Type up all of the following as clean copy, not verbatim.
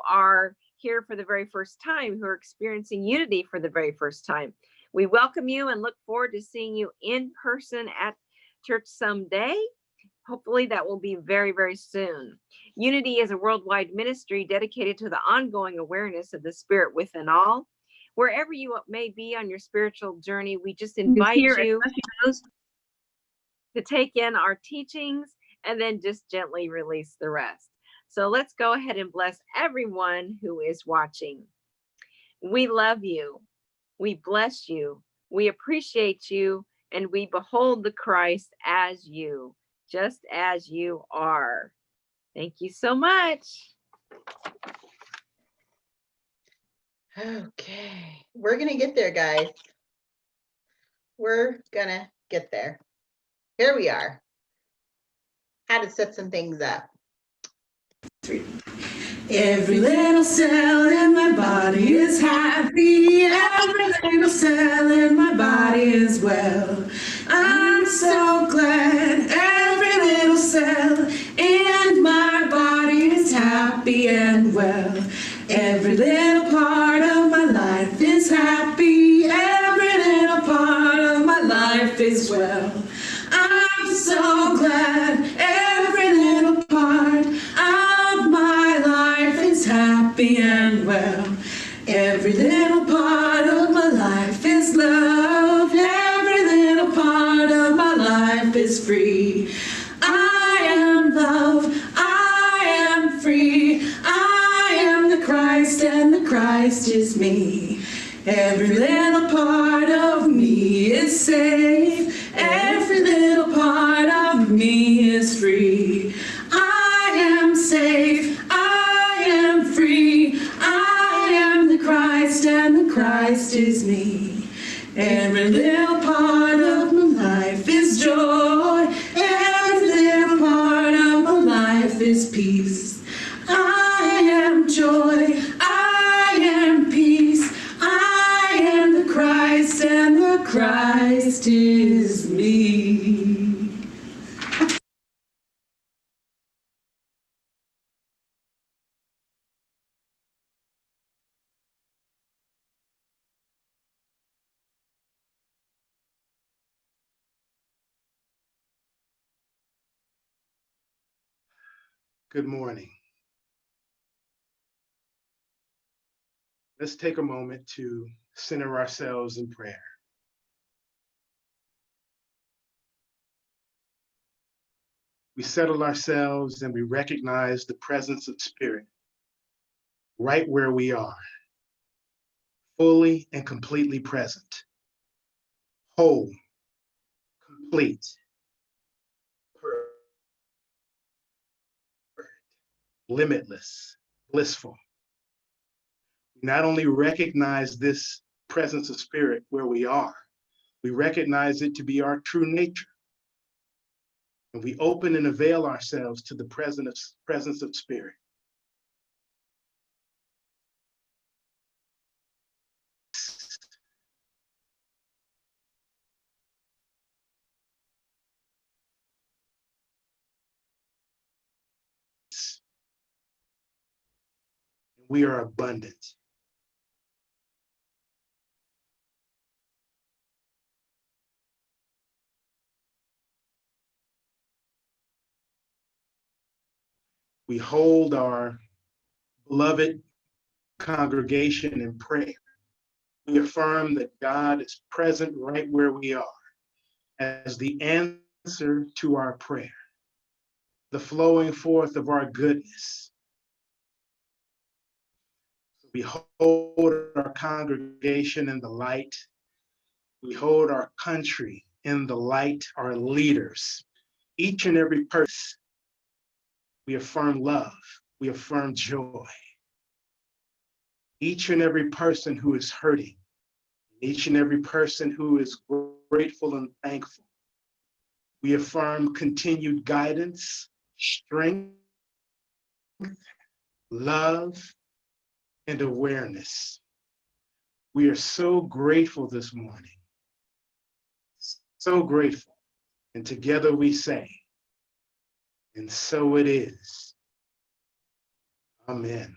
are here for the very first time, who are experiencing unity for the very first time. We welcome you and look forward to seeing you in person at church someday. Hopefully that will be very, very soon. Unity is a worldwide ministry dedicated to the ongoing awareness of the Spirit within all. Wherever you may be on your spiritual journey, we just invite you to take in our teachings and then just gently release the rest. So let's go ahead and bless everyone who is watching. We love you. We bless you. We appreciate you. And we behold the Christ as you, just as you are. Thank you so much. Okay, we're going to get there, guys. We're going to get there. Here we are. How to set some things up. 3. Every little cell in my body is happy. Every little cell in my body is well. I'm so glad every little cell in my body is happy and well. Every little part of my life is happy. Every little part of my life is well. I'm so glad every little part of my life is happy and well. Every little part of my life is love. Every little part of my life is free. I am love. I am free. I am the Christ and the Christ is me. Every little part of me is safe. Every little part of me is free. I am safe. I am free. I am the Christ and the Christ is me. Every little part of my life is joy. Every little part of my life is peace. I am joy. I am peace. I am the Christ and the Christ is me. Good morning. Let's take a moment to center ourselves in prayer. We settle ourselves and we recognize the presence of Spirit right where we are, fully and completely present, whole, complete, limitless, blissful. We not only recognize this presence of Spirit where we are, we recognize it to be our true nature. And we open and avail ourselves to the presence of Spirit. We are abundant. We hold our beloved congregation in prayer. We affirm that God is present right where we are as the answer to our prayer, the flowing forth of our goodness. We hold our congregation in the light. We hold our country in the light, our leaders, each and every person. We affirm love. We affirm joy. Each and every person who is hurting, each and every person who is grateful and thankful. We affirm continued guidance, strength, love, and awareness. We are so grateful this morning. So grateful. And together we say, and so it is. Amen.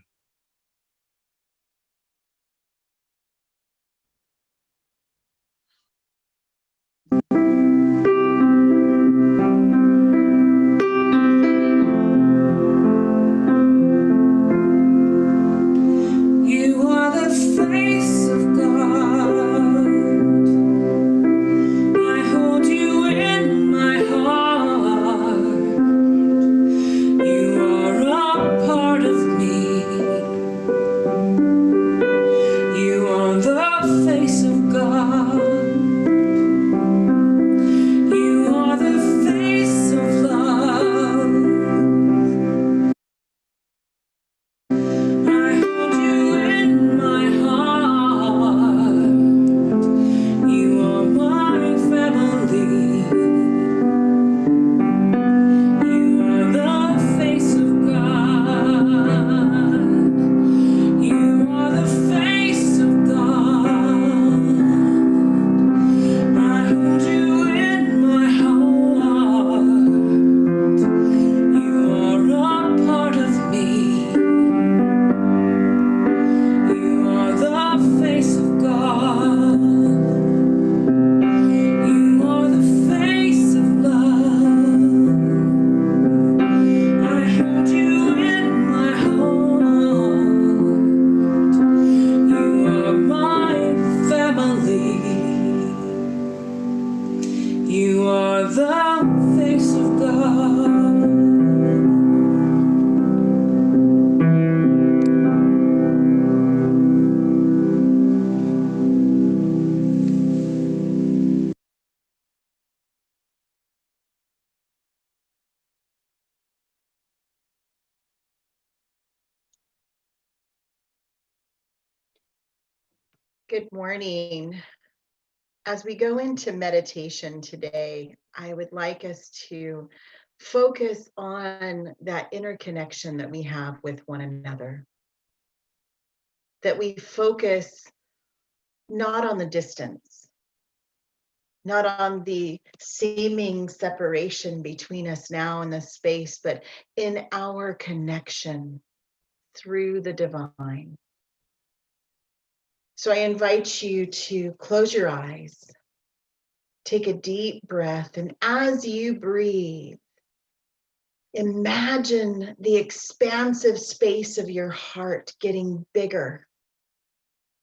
Good morning. As we go into meditation today, I would like us to focus on that interconnection that we have with one another. That we focus not on the distance, not on the seeming separation between us now in this space, but in our connection through the divine. So I invite you to close your eyes, take a deep breath, and as you breathe, imagine the expansive space of your heart getting bigger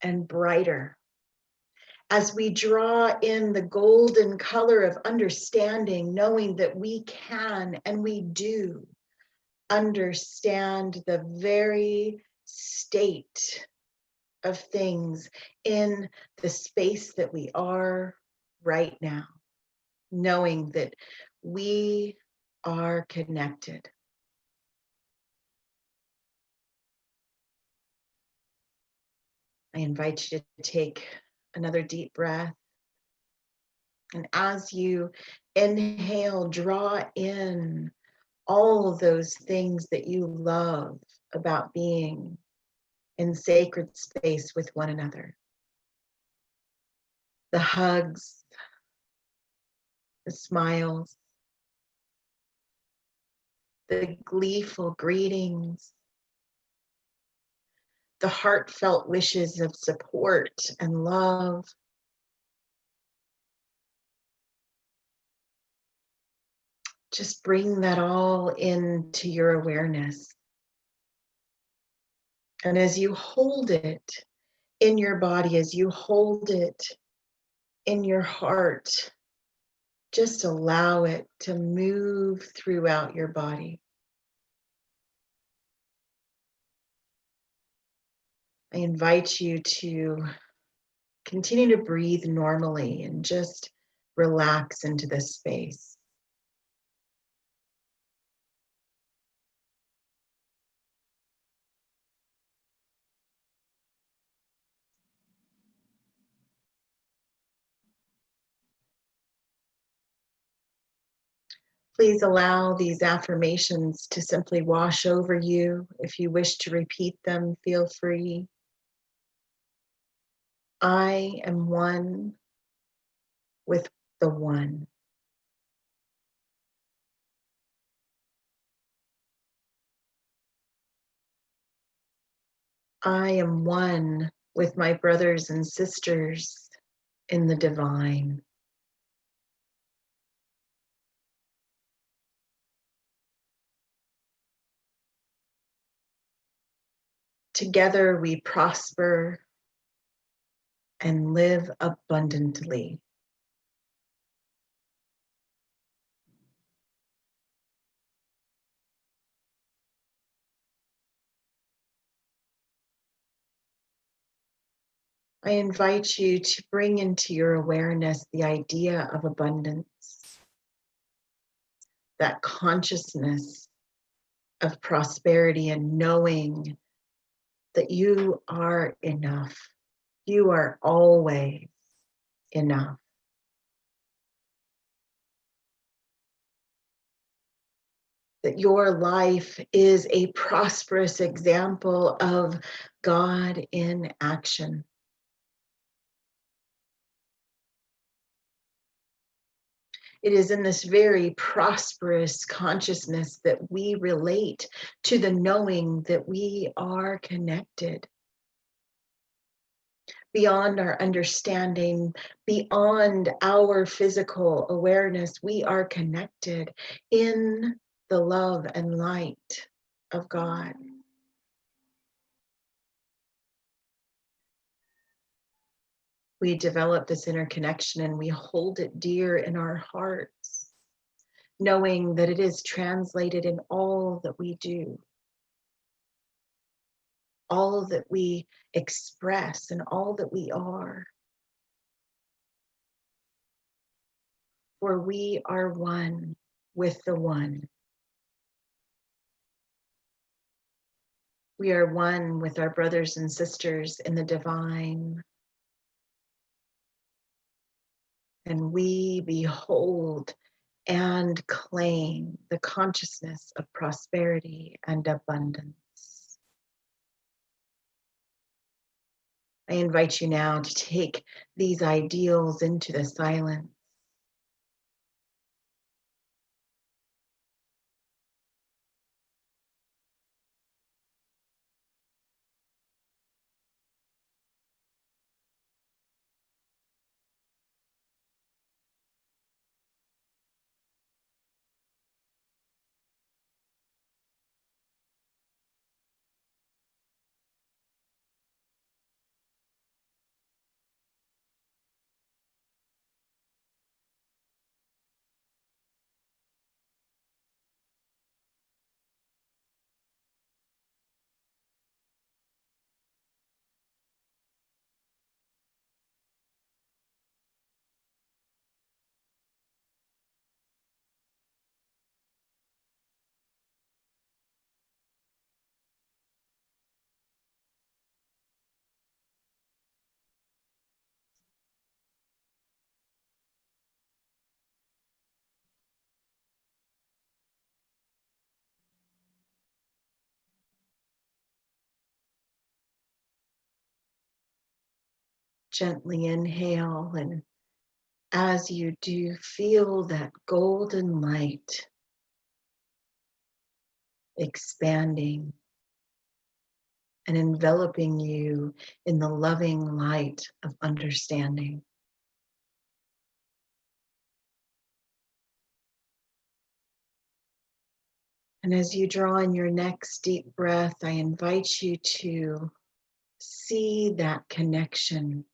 and brighter as we draw in the golden color of understanding, knowing that we can and we do understand the very state of things in the space that we are right now, knowing that we are connected. I invite you to take another deep breath. And as you inhale, draw in all of those things that you love about being in sacred space with one another. The hugs, the smiles, the gleeful greetings, the heartfelt wishes of support and love. Just bring that all into your awareness. And as you hold it in your body, as you hold it in your heart, just allow it to move throughout your body. I invite you to continue to breathe normally and just relax into this space. Please allow these affirmations to simply wash over you. If you wish to repeat them, feel free. I am one with the one. I am one with my brothers and sisters in the divine. Together we prosper and live abundantly. I invite you to bring into your awareness the idea of abundance, that consciousness of prosperity and knowing that you are enough. You are always enough. That your life is a prosperous example of God in action. It is in this very prosperous consciousness that we relate to the knowing that we are connected. Beyond our understanding, beyond our physical awareness, we are connected in the love and light of God. We develop this interconnection and we hold it dear in our hearts, knowing that it is translated in all that we do, all that we express, and all that we are. For we are one with the one. We are one with our brothers and sisters in the divine. and we behold and claim the consciousness of prosperity and abundance. I invite you now to take these ideals into the silence. Gently inhale, and as you do, feel that golden light expanding and enveloping you in the loving light of understanding. And as you draw in your next deep breath, I invite you to see that connection,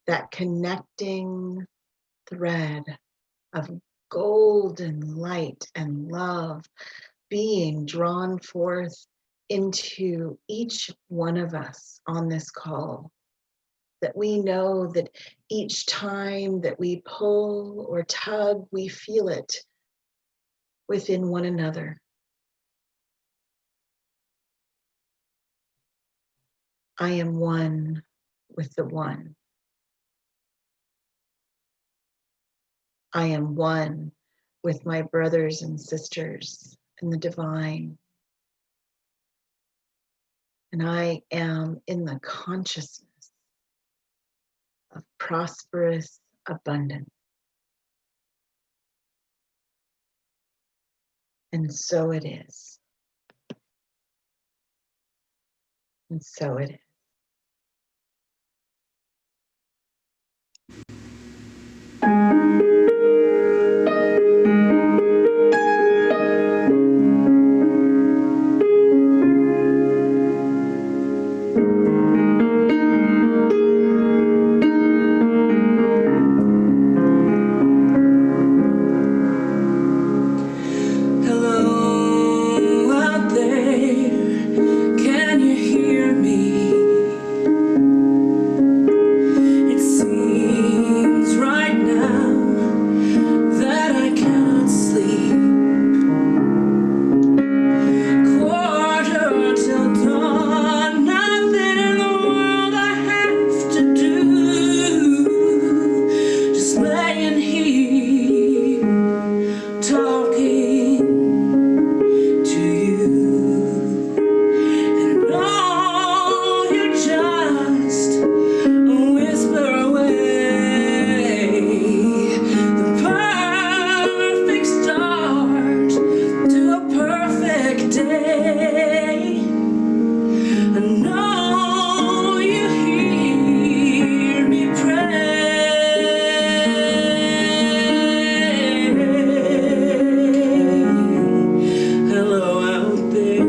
that connecting thread of golden light and love being drawn forth into each one of us on this call. That we know that each time that we pull or tug, we feel it within one another. I am one with the one. I am one with my brothers and sisters in the divine. And I am in the consciousness of prosperous abundance. And so it is. And so it is. Hello out there, can you hear me? It seems right now that I cannot sleep. Quarter till dawn, nothing in the world I have to do. Just laying here, talking to you. And oh, you're just a whisper away. The perfect start to a perfect day. I know you hear me pray. Hello out there.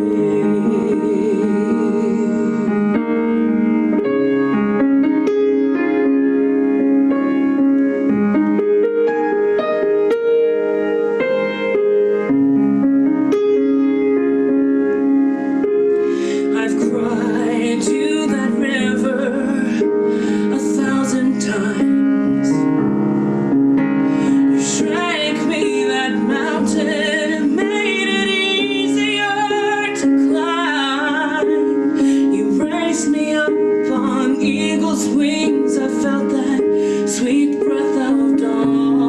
I've cried to that river 1,000 times. You shrank me that mountain and made it easier to climb. You raised me up on eagle's wings. I felt that sweet breath of dawn.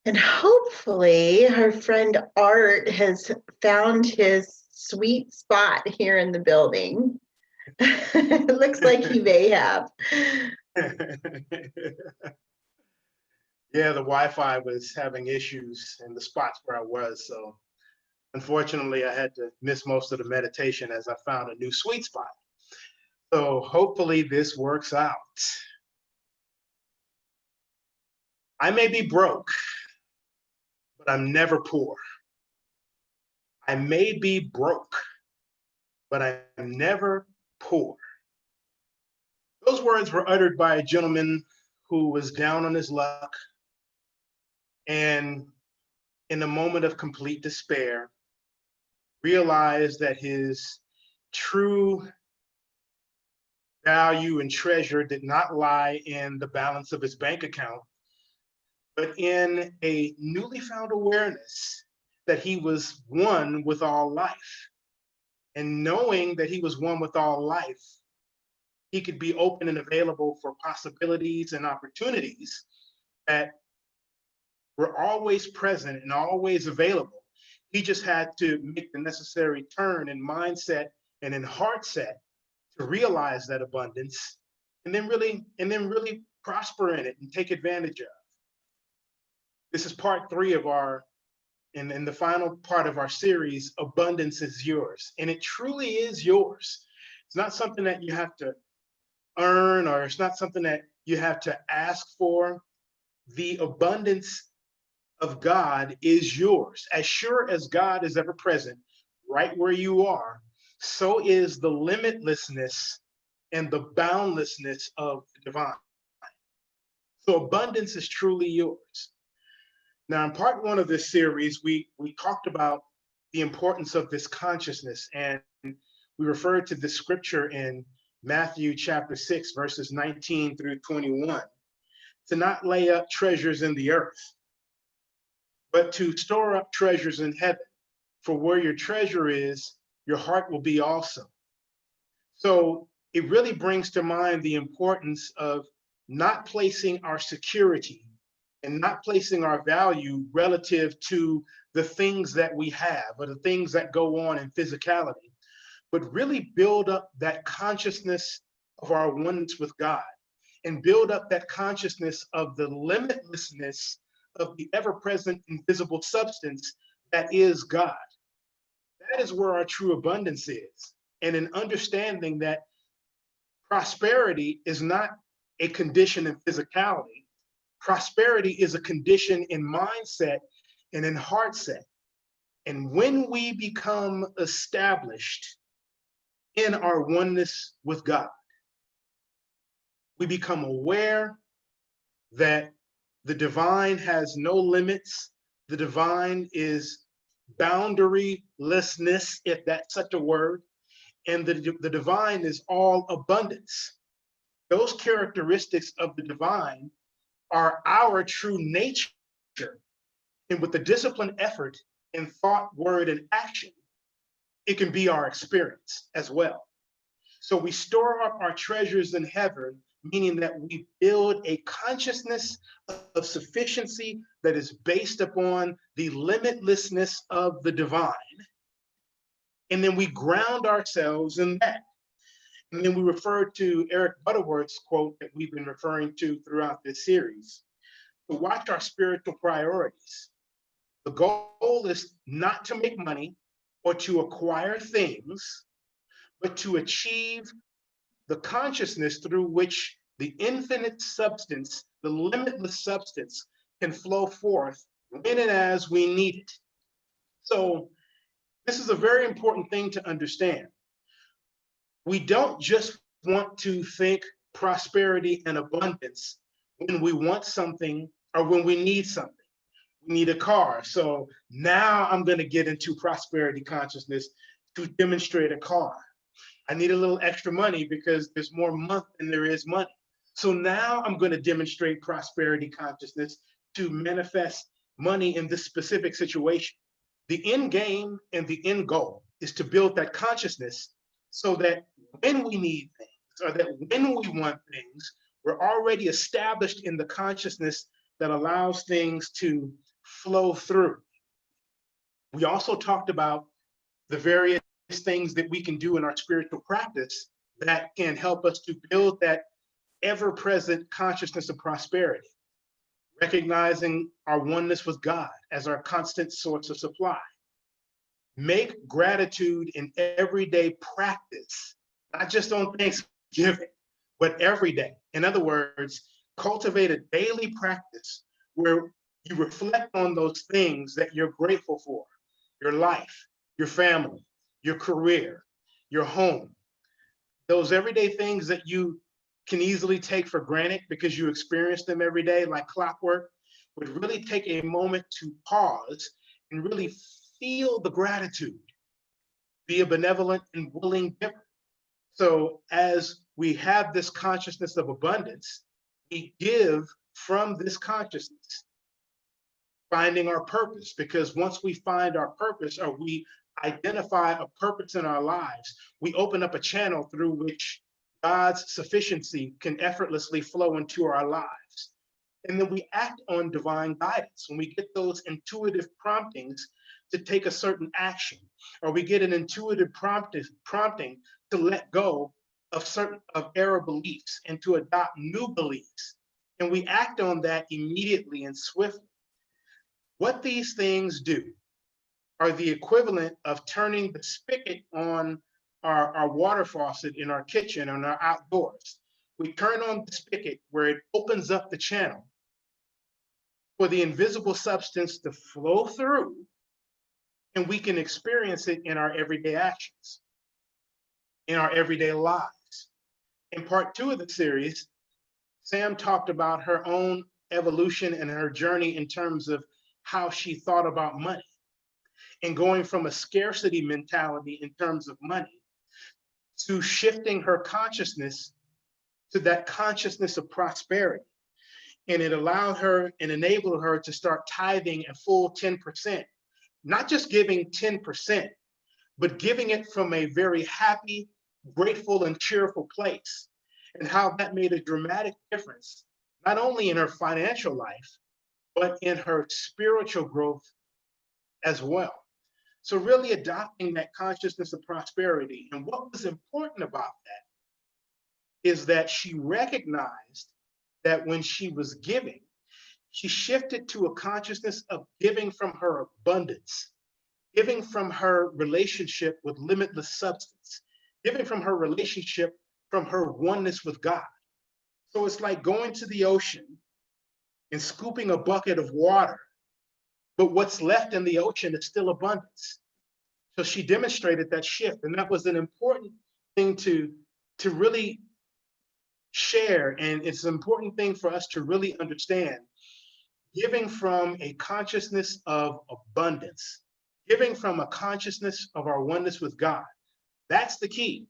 And hopefully her friend Art has found his sweet spot here in the building. It looks like he may have. Yeah, the Wi-Fi was having issues in the spots where I was. So unfortunately, I had to miss most of the meditation as I found a new sweet spot. So hopefully this works out. I may be broke, but I'm never poor. I may be broke, but I'm never poor. Those words were uttered by a gentleman who was down on his luck and in a moment of complete despair, realized that his true value and treasure did not lie in the balance of his bank account, but in a newly found awareness that he was one with all life. And knowing that he was one with all life, he could be open and available for possibilities and opportunities that were always present and always available. He just had to make the necessary turn in mindset and in heart set to realize that abundance and then really prosper in it and take advantage of. This is part 3 of our, in the final part of our series, Abundance is Yours. And it truly is yours. It's not something that you have to earn, or it's not something that you have to ask for. The abundance of God is yours. As sure as God is ever present right where you are, so is the limitlessness and the boundlessness of the divine. So abundance is truly yours. Now, in part 1 of this series, we talked about the importance of this consciousness, and we referred to the scripture in Matthew chapter 6, verses 19 through 21, to not lay up treasures in the earth, but to store up treasures in heaven. For where your treasure is, your heart will be also. So it really brings to mind the importance of not placing our security and not placing our value relative to the things that we have or the things that go on in physicality, but really build up that consciousness of our oneness with God and build up that consciousness of the limitlessness of the ever-present invisible substance that is God. That is where our true abundance is. And in understanding that prosperity is not a condition in physicality, prosperity is a condition in mindset and in heart set. And when we become established in our oneness with God, we become aware that the divine has no limits. The divine is boundarylessness, if that's such a word, and the divine is all abundance. Those characteristics of the divine are our true nature. And with the disciplined effort in thought, word, and action, it can be our experience as well. So we store up our treasures in heaven, meaning that we build a consciousness of sufficiency that is based upon the limitlessness of the divine. And then we ground ourselves in that. And then we refer to Eric Butterworth's quote that we've been referring to throughout this series, to watch our spiritual priorities. The goal is not to make money or to acquire things, but to achieve the consciousness through which the infinite substance, the limitless substance, can flow forth when and as we need it. So this is a very important thing to understand. We don't just want to think prosperity and abundance when we want something or when we need something. We need a car. So now I'm going to get into prosperity consciousness to demonstrate a car. I need a little extra money because there's more month than there is money. So now I'm going to demonstrate prosperity consciousness to manifest money in this specific situation. The end game and the end goal is to build that consciousness so that when we need things or that when we want things, we're already established in the consciousness that allows things to flow through. We also talked about the various things that we can do in our spiritual practice that can help us to build that ever-present consciousness of prosperity, recognizing our oneness with God as our constant source of supply. Make gratitude an everyday practice, not just on Thanksgiving, but every day. In other words, cultivate a daily practice where you reflect on those things that you're grateful for: your life, your family, your career, your home. Those everyday things that you can easily take for granted because you experience them every day like clockwork, would really take a moment to pause and really feel the gratitude. Be a benevolent and willing giver. So as we have this consciousness of abundance, we give from this consciousness, finding our purpose, because once we find our purpose, or we identify a purpose in our lives, we open up a channel through which God's sufficiency can effortlessly flow into our lives. And then we act on divine guidance. When we get those intuitive promptings to take a certain action, or we get an intuitive prompting to let go of certain error beliefs and to adopt new beliefs, and we act on that immediately and swiftly. What these things do are the equivalent of turning the spigot on our water faucet in our kitchen and our outdoors. We turn on the spigot where it opens up the channel for the invisible substance to flow through, and we can experience it in our everyday actions, in our everyday lives. In part 2 of the series, Sam talked about her own evolution and her journey in terms of how she thought about money, and going from a scarcity mentality in terms of money to shifting her consciousness to that consciousness of prosperity. And it allowed her and enabled her to start tithing a full 10%, not just giving 10%, but giving it from a very happy, grateful, and cheerful place, and how that made a dramatic difference, not only in her financial life, but in her spiritual growth as well. So really adopting that consciousness of prosperity. And what was important about that is that she recognized that when she was giving, she shifted to a consciousness of giving from her abundance, giving from her relationship with limitless substance, giving from her relationship from her oneness with God. So it's like going to the ocean and scooping a bucket of water, but what's left in the ocean is still abundance. So she demonstrated that shift, and that was an important thing to really share, and it's an important thing for us to really understand. Giving from a consciousness of abundance, giving from a consciousness of our oneness with God, that's the key.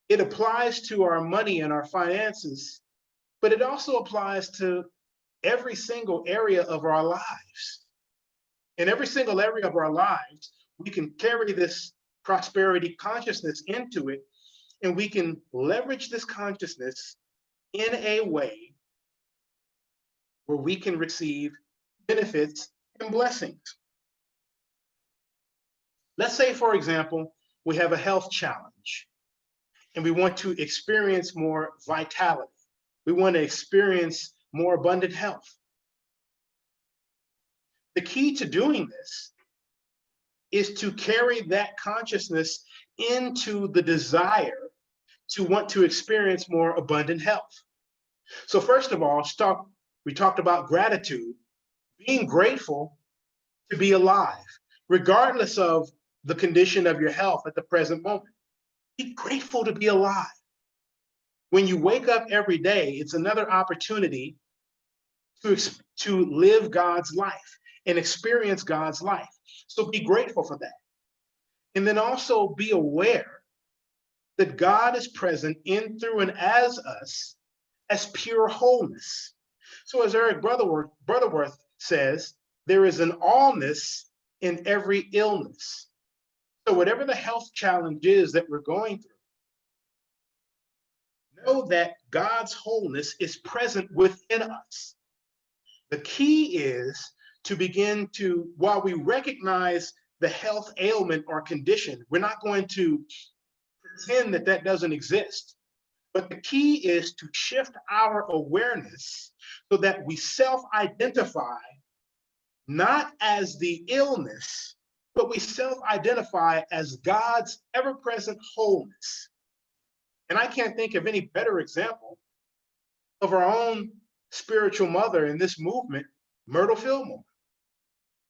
It applies to our money and our finances, but it also applies to every single area of our lives. In every single area of our lives, we can carry this prosperity consciousness into it, and we can leverage this consciousness in a way where we can receive benefits and blessings. Let's say, for example, we have a health challenge and we want to experience more vitality. We want to experience more abundant health. The key to doing this is to carry that consciousness into the desire to want to experience more abundant health. So first of all, we talked about gratitude, being grateful to be alive, regardless of the condition of your health at the present moment. Be grateful to be alive. When you wake up every day, it's another opportunity to live God's life and experience God's life. So be grateful for that. And then also be aware that God is present in, through, and as us as pure wholeness. So as Eric Brotherworth says, there is an allness in every illness. So whatever the health challenge is that we're going through, know that God's wholeness is present within us. The key is to begin to, while we recognize the health ailment or condition, we're not going to pretend that that doesn't exist. But the key is to shift our awareness so that we self-identify not as the illness, but we self-identify as God's ever-present wholeness. And I can't think of any better example of our own spiritual mother in this movement, Myrtle Fillmore,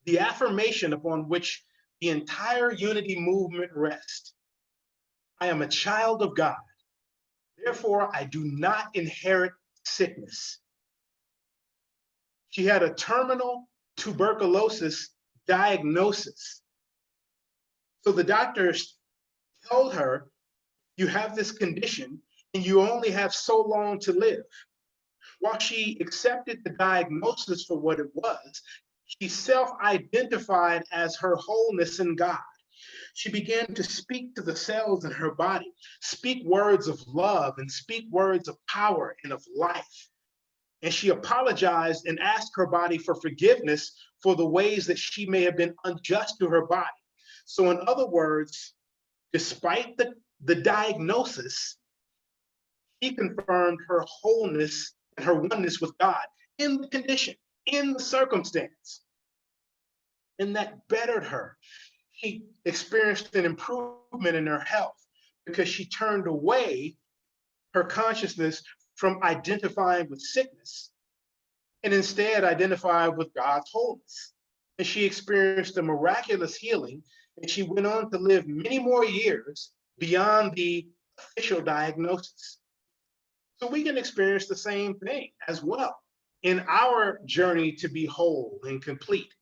the affirmation upon which the entire unity movement rests. I am a child of God. Therefore, I do not inherit sickness. She had a terminal tuberculosis diagnosis. So the doctors told her, you have this condition and you only have so long to live. While she accepted the diagnosis for what it was, she self-identified as her wholeness in God. She began to speak to the cells in her body, speak words of love and speak words of power and of life. And she apologized and asked her body for forgiveness for the ways that she may have been unjust to her body. So in other words, despite the diagnosis, she confirmed her wholeness and her oneness with God in the condition, in the circumstance. And that bettered her. She experienced an improvement in her health because she turned away her consciousness from identifying with sickness and instead identified with God's wholeness. And she experienced a miraculous healing, and she went on to live many more years beyond the official diagnosis. So we can experience the same thing as well in our journey to be whole and complete.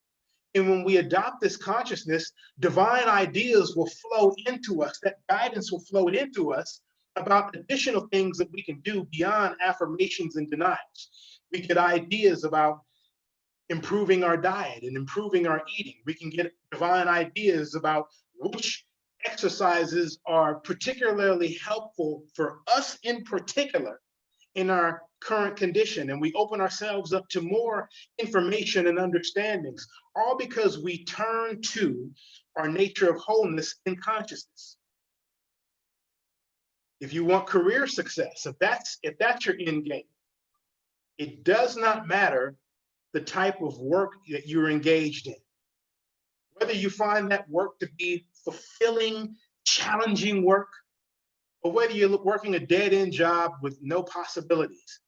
And when we adopt this consciousness, divine ideas will flow into us, that guidance will flow into us about additional things that we can do beyond affirmations and denials. We get ideas about improving our diet and improving our eating. We can get divine ideas about which exercises are particularly helpful for us in particular in our current condition. And we open ourselves up to more information and understandings, all because we turn to our nature of wholeness in consciousness. If you want career success, if that's your end game, it does not matter the type of work that you're engaged in. Whether you find that work to be fulfilling, challenging work, or whether you're working a dead-end job with no possibilities.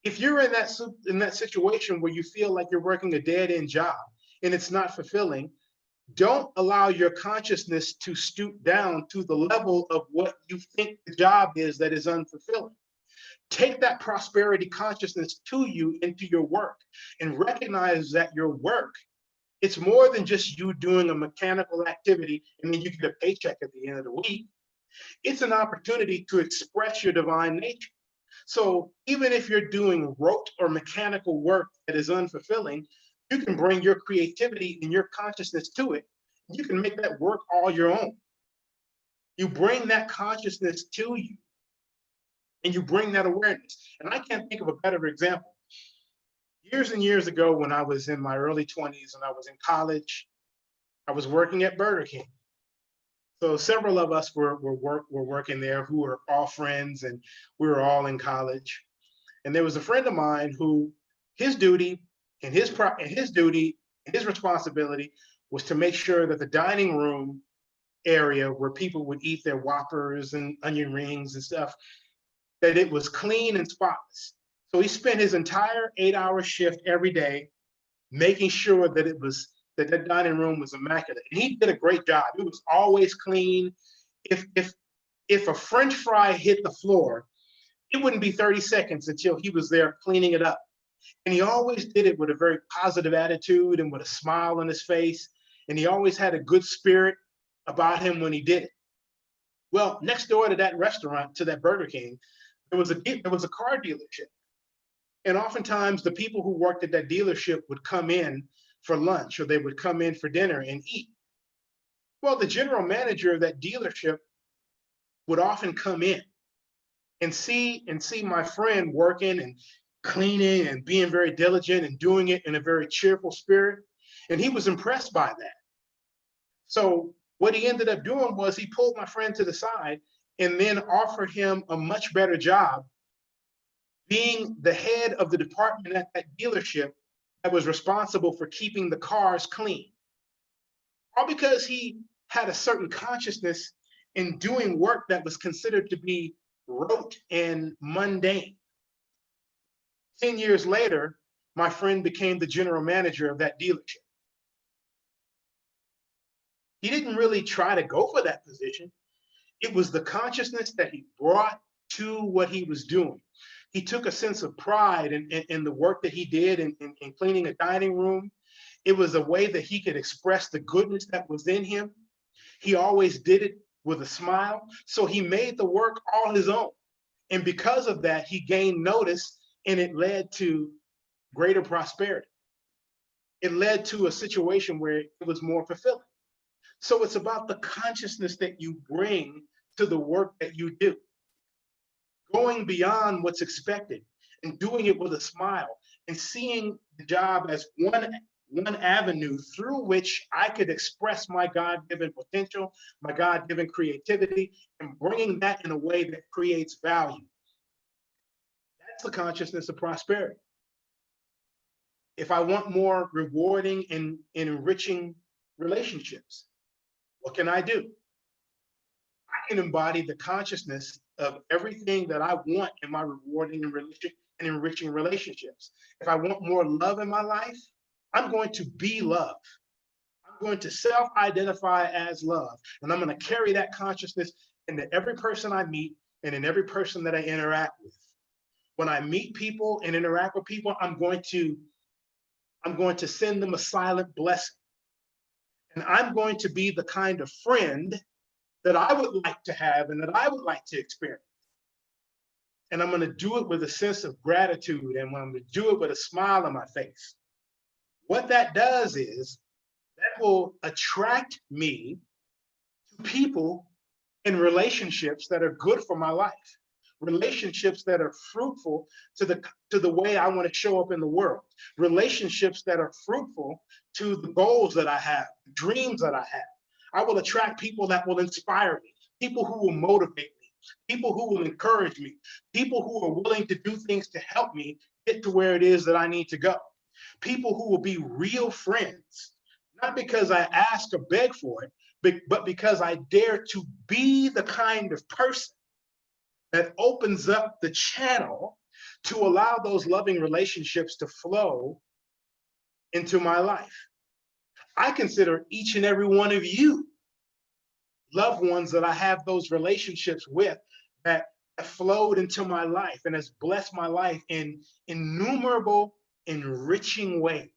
If you're in that situation where you feel like you're working a dead-end job and it's not fulfilling, don't allow your consciousness to stoop down to the level of what you think the job is that is unfulfilling. Take that prosperity consciousness to you into your work and recognize that your work, it's more than just you doing a mechanical activity and then you get a paycheck at the end of the week. It's an opportunity to express your divine nature. So even if you're doing rote or mechanical work that is unfulfilling, you can bring your creativity and your consciousness to it. You can make that work all your own. You bring that consciousness to you and you bring that awareness. And I can't think of a better example. Years and years ago, when I was in my early 20s and I was in college, I was working at Burger King. So several of us were working there who were all friends, and we were all in college. And there was a friend of mine who his duty and his responsibility was to make sure that the dining room area where people would eat their Whoppers and onion rings and stuff, that it was clean and spotless. So he spent his entire 8-hour shift every day making sure that that dining room was immaculate. And he did a great job. It was always clean. If a French fry hit the floor, it wouldn't be 30 seconds until he was there cleaning it up. And he always did it with a very positive attitude and with a smile on his face. And he always had a good spirit about him when he did it. Well, next door to that restaurant, to that Burger King, there was a car dealership. And oftentimes the people who worked at that dealership would come in for lunch or they would come in for dinner and eat. Well, the general manager of that dealership would often come in and see my friend working and cleaning and being very diligent and doing it in a very cheerful spirit. And he was impressed by that. So what he ended up doing was he pulled my friend to the side and then offered him a much better job being the head of the department at that dealership that was responsible for keeping the cars clean. All because he had a certain consciousness in doing work that was considered to be rote and mundane. 10 years later, my friend became the general manager of that dealership. He didn't really try to go for that position. It was the consciousness that he brought to what he was doing. He took a sense of pride in the work that he did in cleaning a dining room. It was a way that he could express the goodness that was in him. He always did it with a smile. So he made the work all his own. And because of that, he gained notice, and it led to greater prosperity. It led to a situation where it was more fulfilling. So it's about the consciousness that you bring to the work that you do, going beyond what's expected and doing it with a smile and seeing the job as one avenue through which I could express my God-given potential, my God-given creativity, and bringing that in a way that creates value. That's the consciousness of prosperity. If I want more rewarding and enriching relationships, what can I do? I can embody the consciousness of everything that I want in my rewarding and enriching relationships. If I want more love in my life, I'm going to be love. I'm going to self-identify as love. And I'm going to carry that consciousness into every person I meet and in every person that I interact with. When I meet people and interact with people, I'm going to send them a silent blessing. And I'm going to be the kind of friend that I would like to have and that I would like to experience. And I'm going to do it with a sense of gratitude, and I'm going to do it with a smile on my face. What that does is that will attract me to people and relationships that are good for my life, relationships that are fruitful to the way I want to show up in the world, relationships that are fruitful to the goals that I have, dreams that I have. I will attract people that will inspire me, people who will motivate me, people who will encourage me, people who are willing to do things to help me get to where it is that I need to go, people who will be real friends, not because I ask or beg for it, but because I dare to be the kind of person that opens up the channel to allow those loving relationships to flow into my life. I consider each and every one of you loved ones that I have those relationships with that have flowed into my life and has blessed my life in innumerable, enriching ways.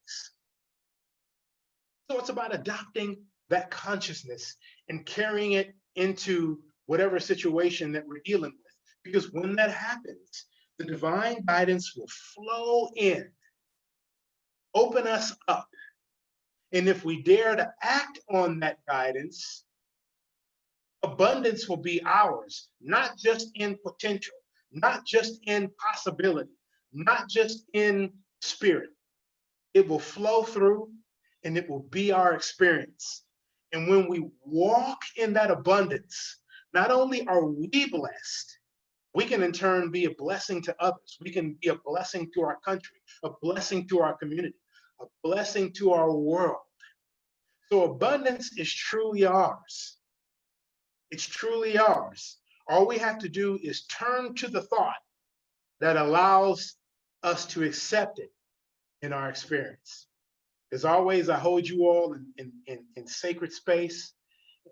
So it's about adopting that consciousness and carrying it into whatever situation that we're dealing with. Because when that happens, the divine guidance will flow in, open us up. And if we dare to act on that guidance, abundance will be ours, not just in potential, not just in possibility, not just in spirit. It will flow through and it will be our experience. And when we walk in that abundance, not only are we blessed, we can in turn be a blessing to others. We can be a blessing to our country, a blessing to our community, a blessing to our world. So abundance is truly ours. It's truly ours. All we have to do is turn to the thought that allows us to accept it in our experience. As always, I hold you all in sacred space,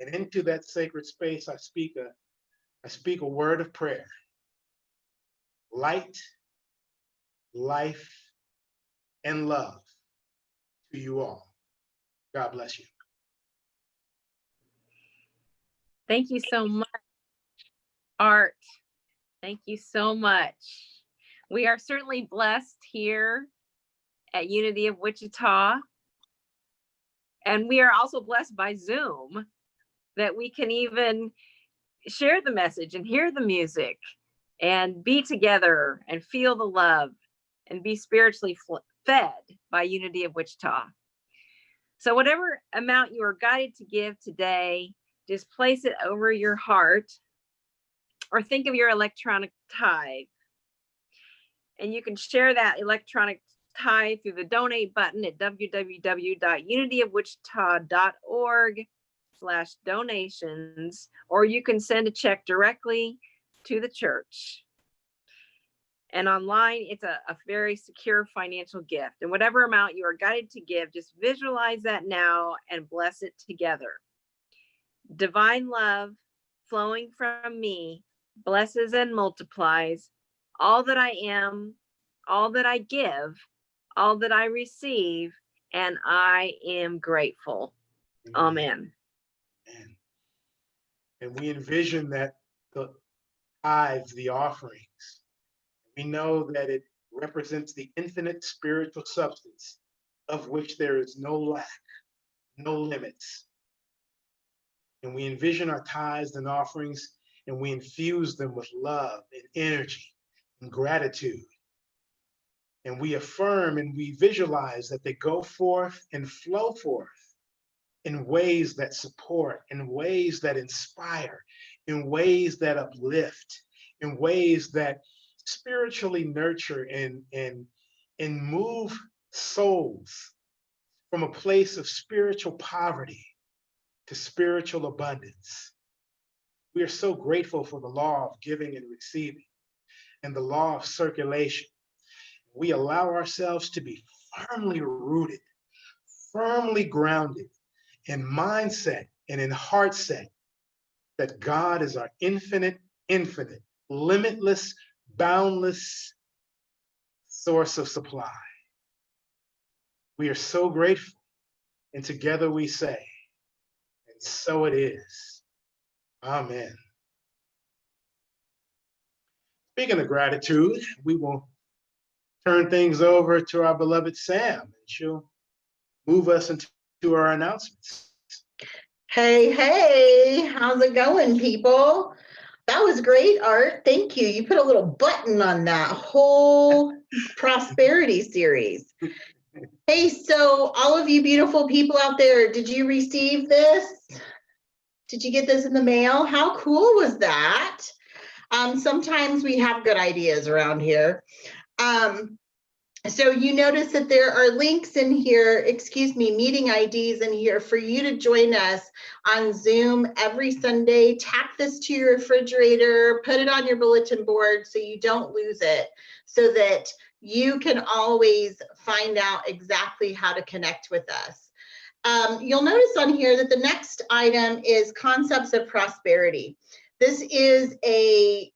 and into that sacred space, I speak a word of prayer. Light, life, and love to you all. God bless you. Thank you so much, Art. Thank you so much. We are certainly blessed here at Unity of Wichita. And we are also blessed by Zoom that we can even share the message and hear the music and be together and feel the love and be spiritually fed by Unity of Wichita. So whatever amount you are guided to give today, just place it over your heart or think of your electronic tithe. And you can share that electronic tithe through the donate button at www.unityofwichita.org/donations, or you can send a check directly to the church. And online, it's a very secure financial gift. And whatever amount you are guided to give, just visualize that now and bless it together. Divine love flowing from me blesses and multiplies all that I am, all that I give, all that I receive, and I am grateful. Amen. And we envision that the tithes, the offerings, we know that it represents the infinite spiritual substance of which there is no lack, no limits. And we envision our tithes and offerings, and we infuse them with love and energy and gratitude. And we affirm and we visualize that they go forth and flow forth in ways that support, in ways that inspire, in ways that uplift, in ways that spiritually nurture and move souls from a place of spiritual poverty to spiritual abundance. We are so grateful for the law of giving and receiving and the law of circulation. We allow ourselves to be firmly rooted, firmly grounded in mindset and in heart set that God is our infinite, limitless, boundless source of supply. We are so grateful, and together we say, and so it is. Amen. Speaking of gratitude, we will turn things over to our beloved Sam, and she'll move us into our announcements. Hey, how's it going, people? That was great, Art. Thank you. You put a little button on that whole prosperity series. Hey, so all of you beautiful people out there, did you receive this? Did you get this in the mail? How cool was that? Sometimes we have good ideas around here. So you notice that there are links in here, meeting IDs in here for you to join us on Zoom every Sunday. Tack this to your refrigerator, put it on your bulletin board so you don't lose it, so that you can always find out exactly how to connect with us. You'll notice on here that the next item is Concepts of Prosperity. This is a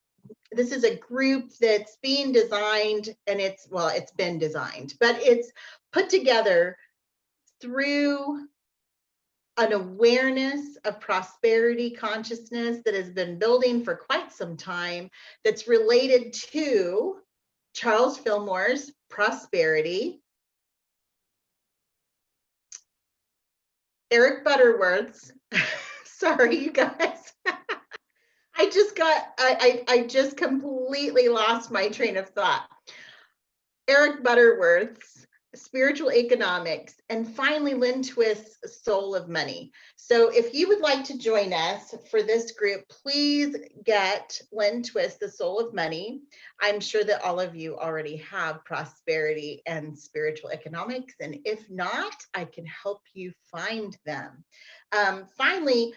group that's being designed, and it's been designed, but it's put together through an awareness of prosperity consciousness that has been building for quite some time, that's related to Charles Fillmore's Prosperity, Eric Butterworth's, sorry, you guys. I just completely lost my train of thought. Eric Butterworth's Spiritual Economics, and finally Lynn Twist's Soul of Money. So if you would like to join us for this group, please get Lynn Twist, The Soul of Money. I'm sure that all of you already have Prosperity and Spiritual Economics, and if not, I can help you find them. Finally,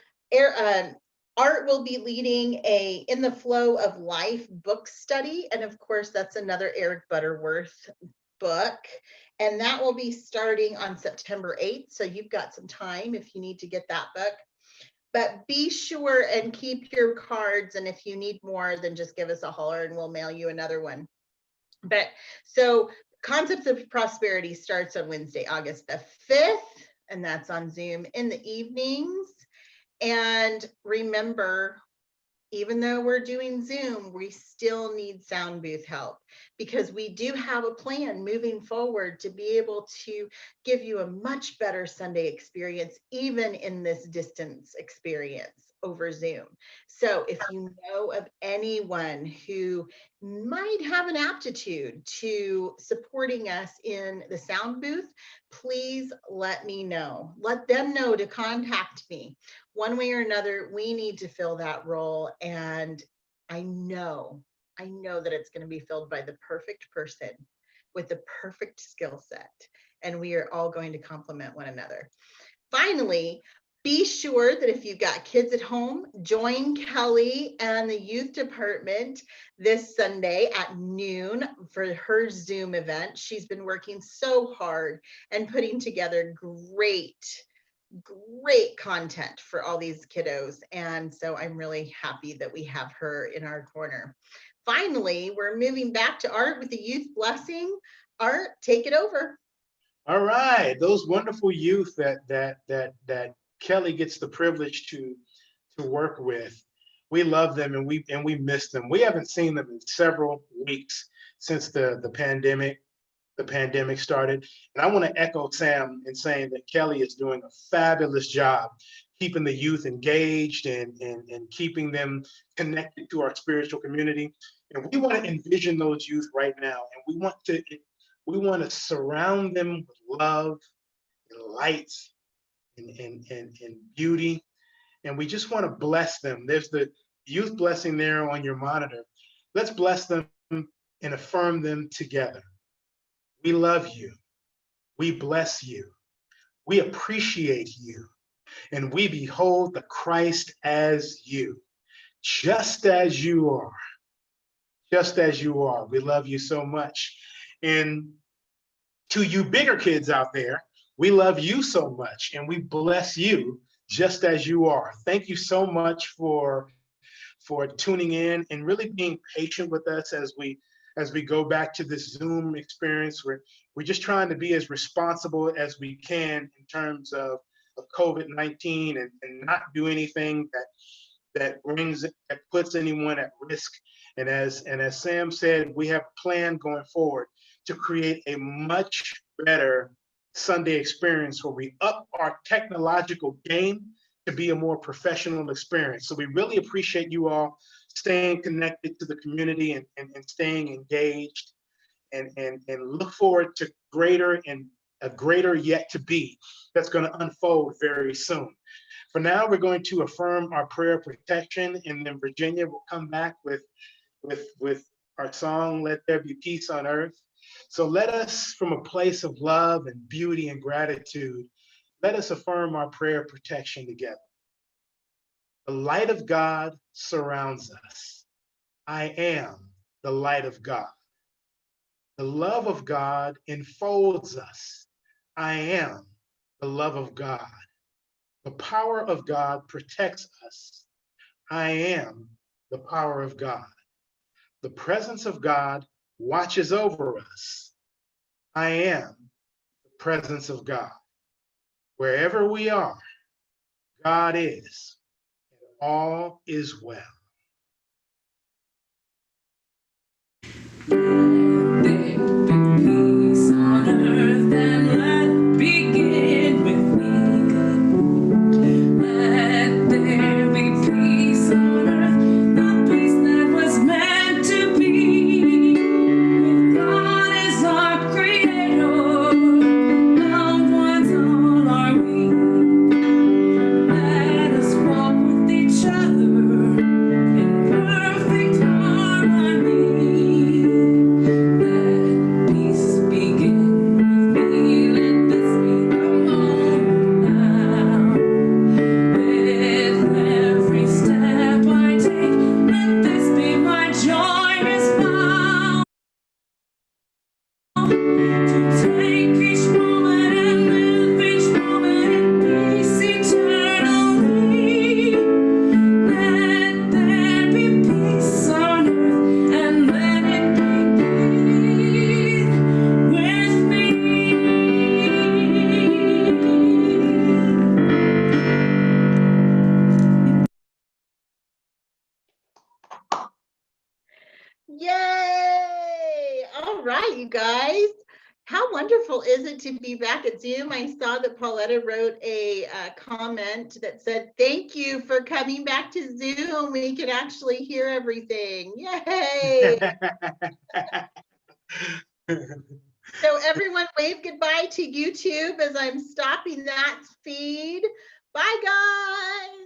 Art will be leading a In the Flow of Life book study. And of course, that's another Eric Butterworth book. And that will be starting on September 8th. So you've got some time if you need to get that book. But be sure and keep your cards. And if you need more, then just give us a holler and we'll mail you another one. But so Concepts of Prosperity starts on Wednesday, August the 5th. And that's on Zoom in the evenings. And remember, even though we're doing Zoom, we still need sound booth help, because we do have a plan moving forward to be able to give you a much better Sunday experience, even in this distance experience. over Zoom. So if you know of anyone who might have an aptitude to supporting us in the sound booth, please let me know. Let them know to contact me. One way or another, we need to fill that role. And I know that it's going to be filled by the perfect person with the perfect skill set. And we are all going to complement one another. Finally, be sure that if you've got kids at home, join Kelly and the youth department this Sunday at noon for her Zoom event. She's been working so hard and putting together great content for all these kiddos. And so I'm really happy that we have her in our corner. Finally, we're moving back to Art with the youth blessing. Art, take it over. All right, those wonderful youth that Kelly gets the privilege to work with. We love them and we miss them. We haven't seen them in several weeks since the pandemic started. And I want to echo Sam in saying that Kelly is doing a fabulous job keeping the youth engaged and keeping them connected to our spiritual community. And we want to envision those youth right now. And we want to surround them with love and light and beauty. And we just want to bless them. There's the youth blessing there on your monitor. Let's bless them and affirm them together. We love you. We bless you. We appreciate you. And we behold the Christ as you, just as you are. Just as you are. We love you so much. And to you bigger kids out there, we love you so much and we bless you just as you are. Thank you so much for tuning in and really being patient with us as we go back to this Zoom experience. We're just trying to be as responsible as we can in terms of COVID-19 and not do anything that puts anyone at risk. And as Sam said, we have a plan going forward to create a much better Sunday experience where we up our technological game to be a more professional experience. So we really appreciate you all staying connected to the community and staying engaged and look forward to a greater yet to be that's going to unfold very soon. For now, we're going to affirm our prayer of protection, and then Virginia will come back with our song, Let There Be Peace on Earth. So let us, from a place of love and beauty and gratitude, let us affirm our prayer of protection together. The light of God surrounds us. I am the light of God. The love of God enfolds us. I am the love of God. The power of God protects us. I am the power of God. The presence of God watches over us. I am the presence of God. Wherever we are, God is, and all is well. Peace on earth and let it begin with me. Let there be peace on earth, the peace that was meant to be. With God as our creator, loved ones all are we. Let us walk with each other in perfect harmony. Let peace begin with me. Let this be the moment now. With every step I take, let this be my joyous vow. To take each moment and live each moment in peace eternally. Let there be peace on earth and let it begin with me. Yay! All right, you guys. How wonderful is it to be back at Zoom? I saw that Pauletta wrote a comment that said, "Thank you for coming back to Zoom. We can actually hear everything." Yay! So everyone wave goodbye to YouTube as I'm stopping that feed. Bye, guys.